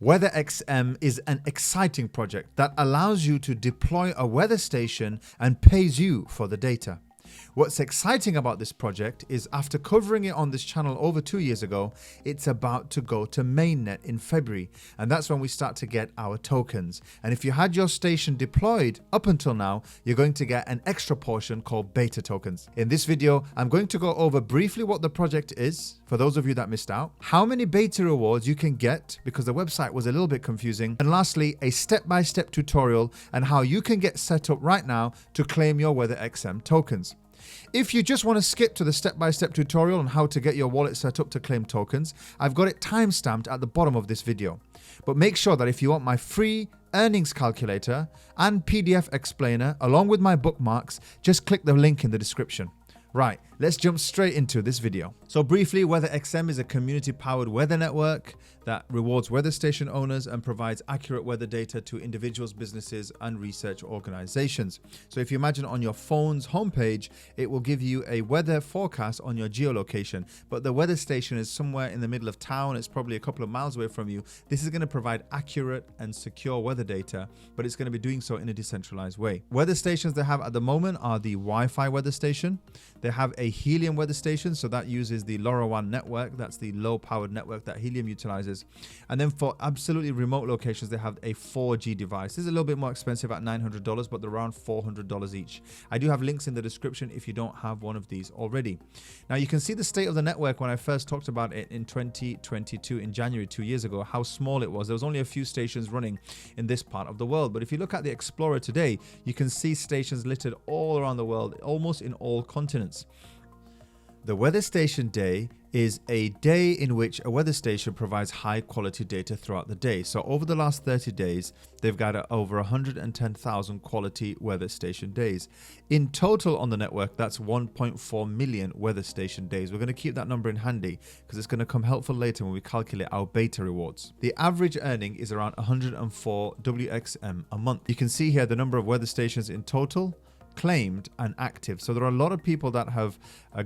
WeatherXM is an exciting project that allows you to deploy a weather station and pays you for the data. What's exciting about this project is after covering it on this channel over 2 years ago, it's about to go to Mainnet in February, and that's when we start to get our tokens. And if you had your station deployed up until now, you're going to get an extra portion called beta tokens. In this video, I'm going to go over briefly what the project is, for those of you that missed out, how many beta rewards you can get because the website was a little bit confusing, and lastly, a step-by-step tutorial and how you can get set up right now to claim your WeatherXM tokens. If you just want to skip to the step-by-step tutorial on how to get your wallet set up to claim tokens, I've got it timestamped at the bottom of this video. But make sure that if you want my free earnings calculator and PDF explainer along with my bookmarks, just click the link in the description. Right, let's jump straight into this video. So briefly, WeatherXM is a community-powered weather network that rewards weather station owners and provides accurate weather data to individuals, businesses, and research organizations. So if you imagine on your phone's homepage, it will give you a weather forecast on your geolocation, but the weather station is somewhere in the middle of town. It's probably a couple of miles away from you. This is going to provide accurate and secure weather data, but it's going to be doing so in a decentralized way. Weather stations they have at the moment are the Wi-Fi weather station. They have a helium weather station, so that uses the LoRaWAN network. That's the low-powered network that helium utilizes. And then for absolutely remote locations, they have a 4G device. This is a little bit more expensive at $900, but they're around $400 each. I do have links in the description if you don't have one of these already. Now, you can see the state of the network when I first talked about it in 2022, in January 2 years ago, how small it was. There was only a few stations running in this part of the world. But if you look at the Explorer today, you can see stations littered all around the world, almost in all continents. The Weather Station Day is a day in which a weather station provides high quality data throughout the day. So over the last 30 days, they've got over 110,000 quality weather station days. In total on the network, that's 1.4 million weather station days. We're going to keep that number in handy because it's going to come helpful later when we calculate our beta rewards. The average earning is around 104 WXM a month. You can see here the number of weather stations in total, claimed and active. So there are a lot of people that have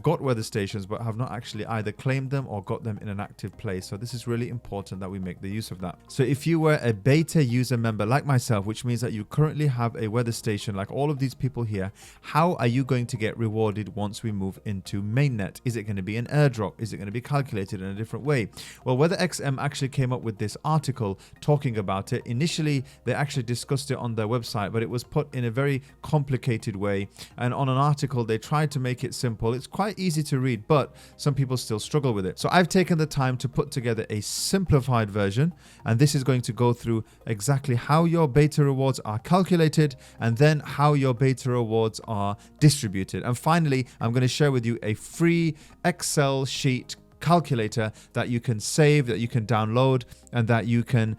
got weather stations but have not actually either claimed them or got them in an active place. So this is really important that we make the use of that. So if you were a beta user member like myself, which means that you currently have a weather station like all of these people here, how are you going to get rewarded once we move into Mainnet? Is it going to be an airdrop? Is it going to be calculated in a different way? Well, WeatherXM actually came up with this article talking about it. Initially, they actually discussed it on their website, but it was put in a very complicated way, and on an article they tried to make it simple. It's quite easy to read, but some people still struggle with it. So I've taken the time to put together a simplified version, and this is going to go through exactly how your beta rewards are calculated and then how your beta rewards are distributed. And finally, I'm going to share with you a free Excel sheet calculator that you can save, that you can download, and that you can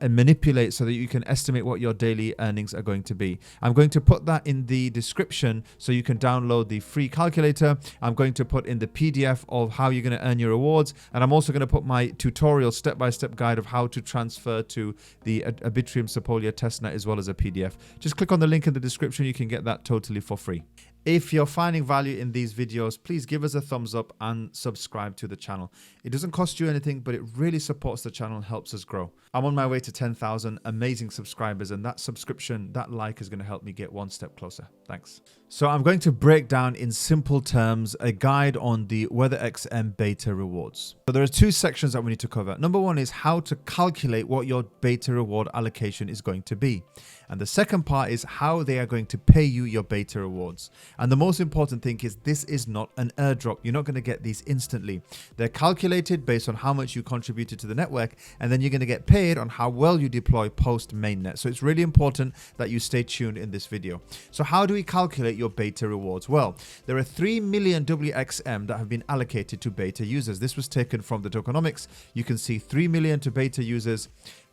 manipulate so that you can estimate what your daily earnings are going to be. I'm going to put that in the description so you can download the free calculator. I'm going to put in the PDF of how you're going to earn your rewards, and I'm also going to put my tutorial step-by-step guide of how to transfer to the Arbitrium Sepolia testnet as well as a PDF. Just click on the link in the description. You can get that totally for free. If you're finding value in these videos, please give us a thumbs up and subscribe to the channel. It doesn't cost you anything, but it really supports the channel and helps us grow. I'm on my way to 10,000 amazing subscribers, and that subscription, that like is going to help me get one step closer. Thanks. So I'm going to break down in simple terms a guide on the WeatherXM beta rewards. So there are two sections that we need to cover. Number one is how to calculate what your beta reward allocation is going to be. And the second part is how they are going to pay you your beta rewards. And the most important thing is this is not an airdrop. You're not going to get these instantly. They're calculated based on how much you contributed to the network, and then you're going to get paid on how well you deploy post mainnet. So it's really important that you stay tuned in this video. So how do we calculate your beta rewards? Well, there are 3 million WXM that have been allocated to beta users. This was taken from the tokenomics. You can see 3 million to beta users.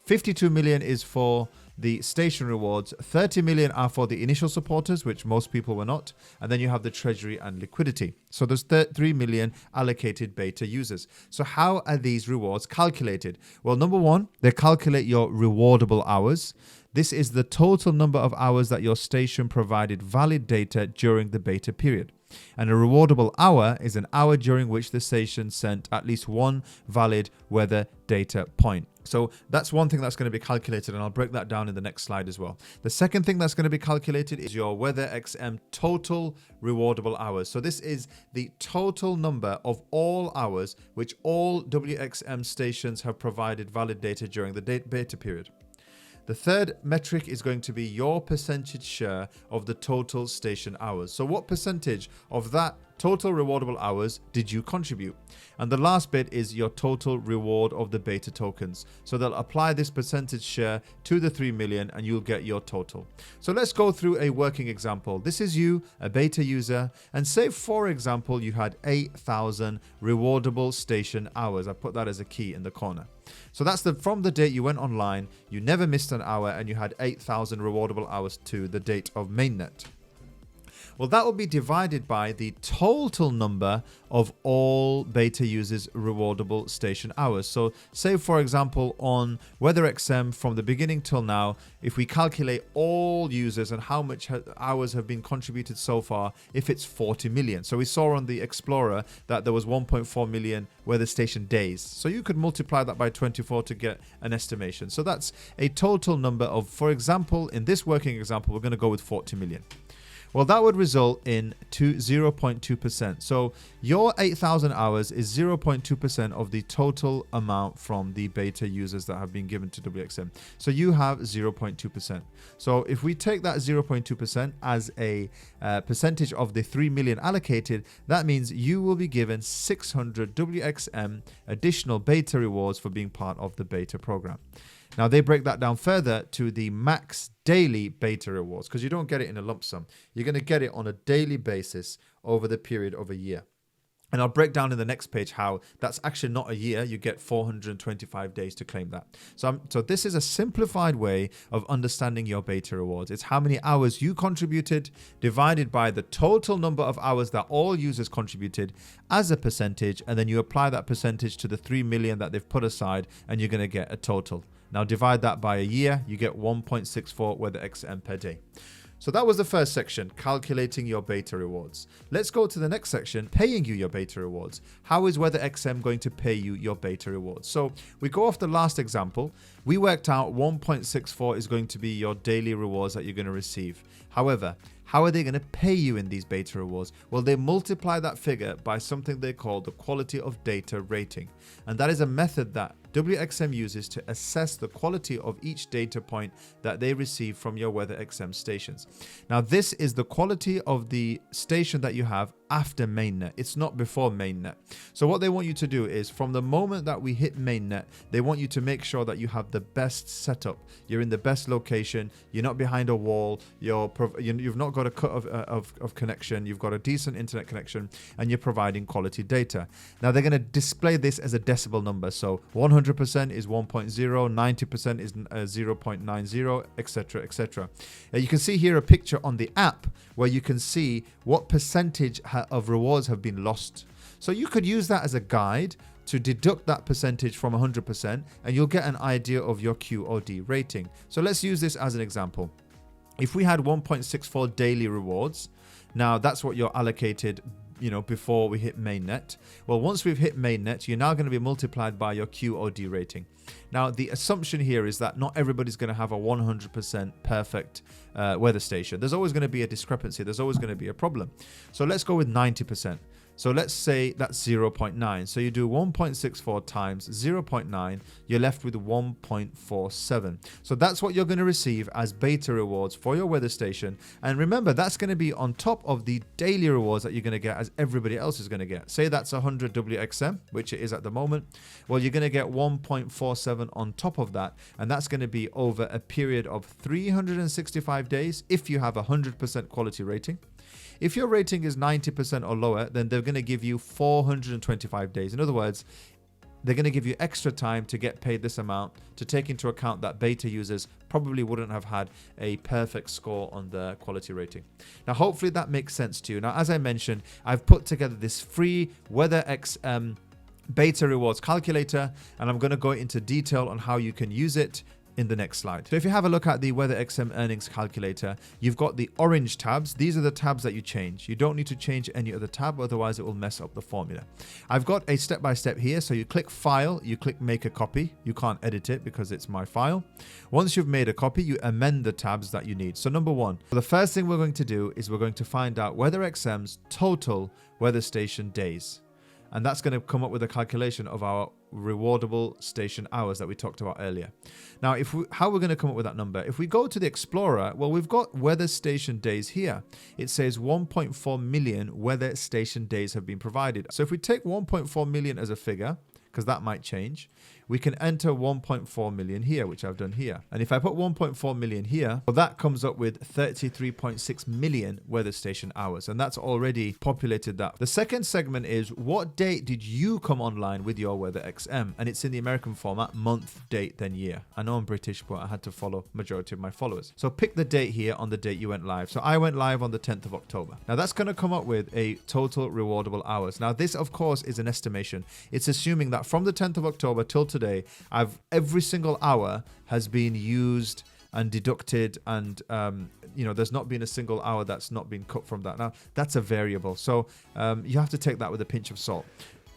52 million is for the station rewards, 30 million are for the initial supporters, which most people were not, and then you have the treasury and liquidity. So there's 3 million allocated beta users. So how are these rewards calculated? Well, number one, they calculate your rewardable hours. This is the total number of hours that your station provided valid data during the beta period. And a rewardable hour is an hour during which the station sent at least one valid weather data point. So that's one thing that's going to be calculated, and I'll break that down in the next slide as well. The second thing that's going to be calculated is your WeatherXM total rewardable hours. So this is the total number of all hours which all WXM stations have provided valid data during the beta period. The third metric is going to be your percentage share of the total station hours. So what percentage of that total rewardable hours did you contribute? And the last bit is your total reward of the beta tokens. So they'll apply this percentage share to the 3 million and you'll get your total. So let's go through a working example. This is you, a beta user, and say for example you had 8,000 rewardable station hours. I put that as a key in the corner. So that's from the date you went online, you never missed an hour, and you had 8,000 rewardable hours to the date of Mainnet. Well, that will be divided by the total number of all beta users' rewardable station hours. So say, for example, on WeatherXM from the beginning till now, if we calculate all users and how much hours have been contributed so far, if it's 40 million. So we saw on the Explorer that there was 1.4 million weather station days. So you could multiply that by 24 to get an estimation. So that's a total number of, for example, in this working example, we're going to go with 40 million. Well, that would result in 0.2%. So your 8,000 hours is 0.2% of the total amount from the beta users that have been given to WXM. So you have 0.2%. So if we take that 0.2% as a percentage of the 3 million allocated, that means you will be given 600 WXM additional beta rewards for being part of the beta program. Now, they break that down further to the max daily beta rewards, because you don't get it in a lump sum. You're going to get it on a daily basis over the period of a year. And I'll break down in the next page how that's actually not a year. You get 425 days to claim that. So this is a simplified way of understanding your beta rewards. It's how many hours you contributed divided by the total number of hours that all users contributed as a percentage. And then you apply that percentage to the 3 million that they've put aside, and you're going to get a total. Now divide that by a year, you get 1.64 WeatherXM per day. So that was the first section, calculating your beta rewards. Let's go to the next section, paying you your beta rewards. How is WeatherXM going to pay you your beta rewards? So we go off the last example. We worked out 1.64 is going to be your daily rewards that you're going to receive. However, how are they going to pay you in these beta rewards? Well, they multiply that figure by something they call the quality of data rating. And that is a method that WXM uses to assess the quality of each data point that they receive from your WeatherXM stations. Now, this is the quality of the station that you have after Mainnet. It's not before Mainnet. So what they want you to do is, from the moment that we hit Mainnet, they want you to make sure that you have the best setup. You're in the best location. You're not behind a wall. You've not got a cut of connection. You've got a decent internet connection, and you're providing quality data. Now, they're going to display this as a decibel number. So 100% is 1.0, 90% is 0.90, etc., etc. You can see here a picture on the app where you can see what percentage of rewards have been lost. So you could use that as a guide to deduct that percentage from 100%, and you'll get an idea of your QOD rating. So let's use this as an example. If we had 1.64 daily rewards, now that's what you're allocated before we hit Mainnet. Well, once we've hit Mainnet, you're now going to be multiplied by your QOD rating. Now, the assumption here is that not everybody's going to have a 100% perfect weather station. There's always going to be a discrepancy. There's always going to be a problem. So let's go with 90%. So let's say that's 0.9. So you do 1.64 times 0.9, you're left with 1.47. So that's what you're going to receive as beta rewards for your weather station. And remember, that's going to be on top of the daily rewards that you're going to get as everybody else is going to get. Say that's 100 WXM, which it is at the moment. Well, you're going to get 1.47 on top of that. And that's going to be over a period of 365 days if you have a 100% quality rating. If your rating is 90% or lower, then they're going to give you 425 days. In other words, they're going to give you extra time to get paid this amount, to take into account that beta users probably wouldn't have had a perfect score on their quality rating. Now, hopefully that makes sense to you. Now, as I mentioned, I've put together this free WeatherXM beta rewards calculator, and I'm going to go into detail on how you can use it in the next slide. So if you have a look at the WeatherXM earnings calculator, you've got the orange tabs. These are the tabs that you change. You don't need to change any other tab, otherwise it will mess up the formula. I've got a step-by-step here. So you click File, you click Make a Copy. You can't edit it because it's my file. Once you've made a copy, you amend the tabs that you need. So number one, the first thing we're going to do is we're going to find out WeatherXM's total weather station days. And that's going to come up with a calculation of our rewardable station hours that we talked about earlier. Now, how we're going to come up with that number? If we go to the Explorer, well, we've got weather station days here. It says 1.4 million weather station days have been provided. So if we take 1.4 million as a figure, because that might change, we can enter 1.4 million here, which I've done here. And if I put 1.4 million here, well, that comes up with 33.6 million weather station hours. And that's already populated that. The second segment is, what date did you come online with your WeatherXM? And it's in the American format, month, date, then year. I know I'm British, but I had to follow majority of my followers. So pick the date here on the date you went live. So I went live on the 10th of October. Now that's going to come up with a total rewardable hours. Now this, of course, is an estimation. It's assuming that from the 10th of October till today, every single hour has been used and deducted, and there's not been a single hour that's not been cut from that. Now that's a variable, so you have to take that with a pinch of salt,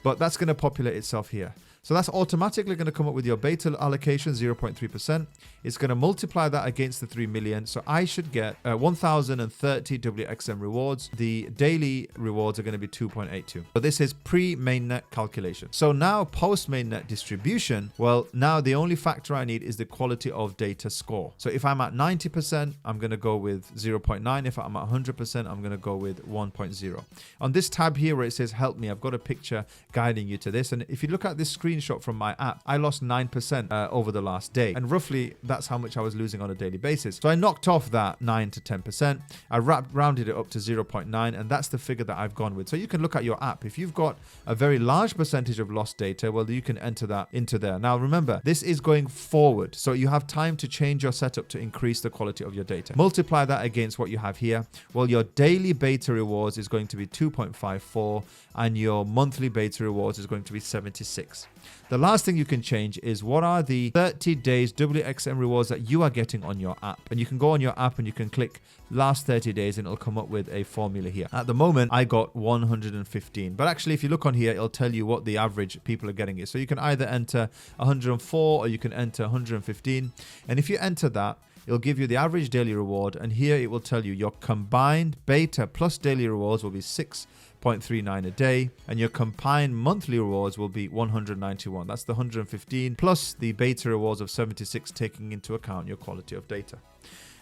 but that's going to populate itself here. So that's automatically going to come up with your beta allocation, 0.3%. It's going to multiply that against the 3 million. So I should get 1,030 WXM rewards. The daily rewards are going to be 2.82. But this is pre-mainnet calculation. So now post-mainnet distribution, well, now the only factor I need is the quality of data score. So if I'm at 90%, I'm going to go with 0.9. If I'm at 100%, I'm going to go with 1.0. On this tab here where it says help me, I've got a picture guiding you to this. And if you look at this screenshot from my app, I lost 9% over the last day, and roughly that's how much I was losing on a daily basis. So I knocked off that 9 to 10%. I rounded it up to 0.9, and that's the figure that I've gone with. So you can look at your app. If you've got a very large percentage of lost data, well, you can enter that into there. Now remember, this is going forward, so you have time to change your setup to increase the quality of your data. Multiply that against what you have here. Well, your daily beta rewards is going to be 2.54, and your monthly beta rewards is going to be 76. The last thing you can change is what are the 30 days WXM rewards that you are getting on your app. And you can go on your app and you can click last 30 days and it'll come up with a formula here. At the moment, I got 115. But actually, if you look on here, it'll tell you what the average people are getting is. So you can either enter 104 or you can enter 115. And if you enter that, it'll give you the average daily reward. And here it will tell you your combined beta plus daily rewards will be 6.39 a day, and your combined monthly rewards will be 191. That's the 115 plus the beta rewards of 76, taking into account your quality of data.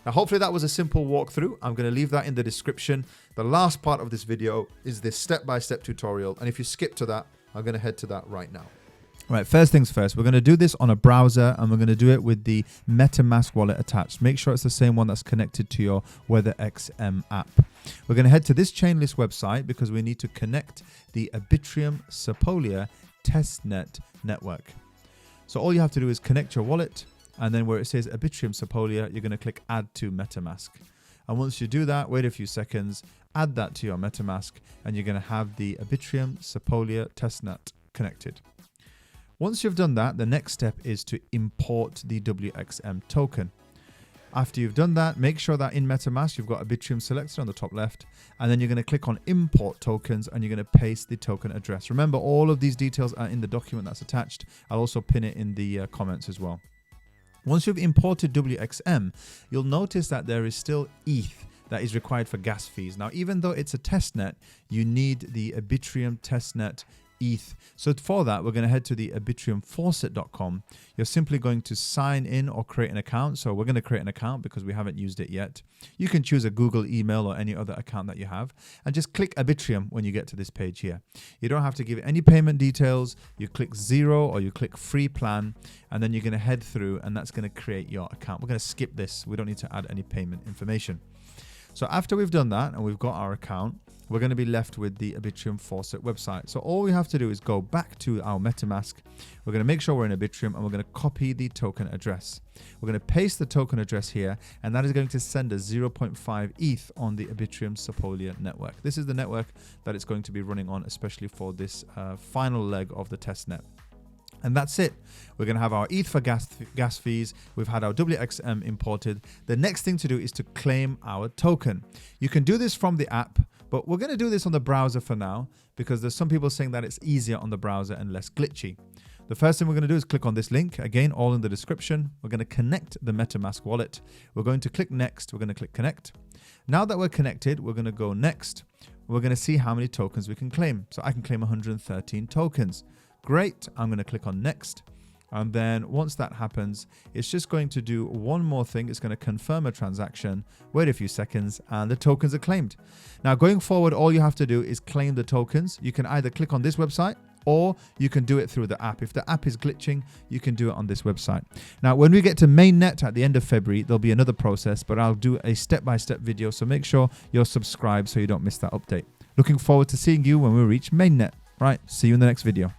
Now, hopefully that was a simple walkthrough. I'm going to leave that in the description. The last part of this video is this step-by-step tutorial, and if you skip to that, I'm going to head to that right now. Right, first things first, we're going to do this on a browser, and we're going to do it with the MetaMask wallet attached. Make sure it's the same one that's connected to your WeatherXM app. We're going to head to this Chainlist website because we need to connect the Arbitrum Sepolia testnet network. So all you have to do is connect your wallet, and then where it says Arbitrum Sepolia, you're going to click Add to MetaMask. And once you do that, wait a few seconds, add that to your MetaMask, and you're going to have the Arbitrum Sepolia testnet connected. Once you've done that, the next step is to import the WXM token. After you've done that, make sure that in MetaMask you've got Arbitrum selected on the top left, and then you're going to click on Import Tokens and you're going to paste the token address. Remember, all of these details are in the document that's attached. I'll also pin it in the comments as well. Once you've imported WXM, you'll notice that there is still ETH that is required for gas fees. Now, even though it's a testnet, you need the Arbitrum testnet ETH. So for that, we're going to head to the arbitrumfaucet.com. You're simply going to sign in or create an account. So we're going to create an account because we haven't used it yet. You can choose a Google email or any other account that you have, and just click Arbitrum when you get to this page here. You don't have to give it any payment details. You click 0 or you click free plan, and then you're going to head through, and that's going to create your account. We're going to skip this. We don't need to add any payment information. So after we've done that and we've got our account, we're going to be left with the Arbitrum Faucet website. So all we have to do is go back to our MetaMask. We're going to make sure we're in Arbitrum, and we're going to copy the token address. We're going to paste the token address here, and that is going to send us 0.5 ETH on the Arbitrum Sepolia network. This is the network that it's going to be running on, especially for this final leg of the testnet. And that's it. We're going to have our ETH for gas fees. We've had our WXM imported. The next thing to do is to claim our token. You can do this from the app, but we're going to do this on the browser for now because there's some people saying that it's easier on the browser and less glitchy. The first thing we're going to do is click on this link. Again, all in the description. We're going to connect the MetaMask wallet. We're going to click next. We're going to click connect. Now that we're connected, we're going to go next. We're going to see how many tokens we can claim. So I can claim 113 tokens. Great. I'm going to click on next. And then once that happens, it's just going to do one more thing. It's going to confirm a transaction, wait a few seconds, and the tokens are claimed. Now, going forward, all you have to do is claim the tokens. You can either click on this website or you can do it through the app. If the app is glitching, you can do it on this website. Now, when we get to Mainnet at the end of February, there'll be another process, but I'll do a step-by-step video. So make sure you're subscribed so you don't miss that update. Looking forward to seeing you when we reach Mainnet. Right, see you in the next video.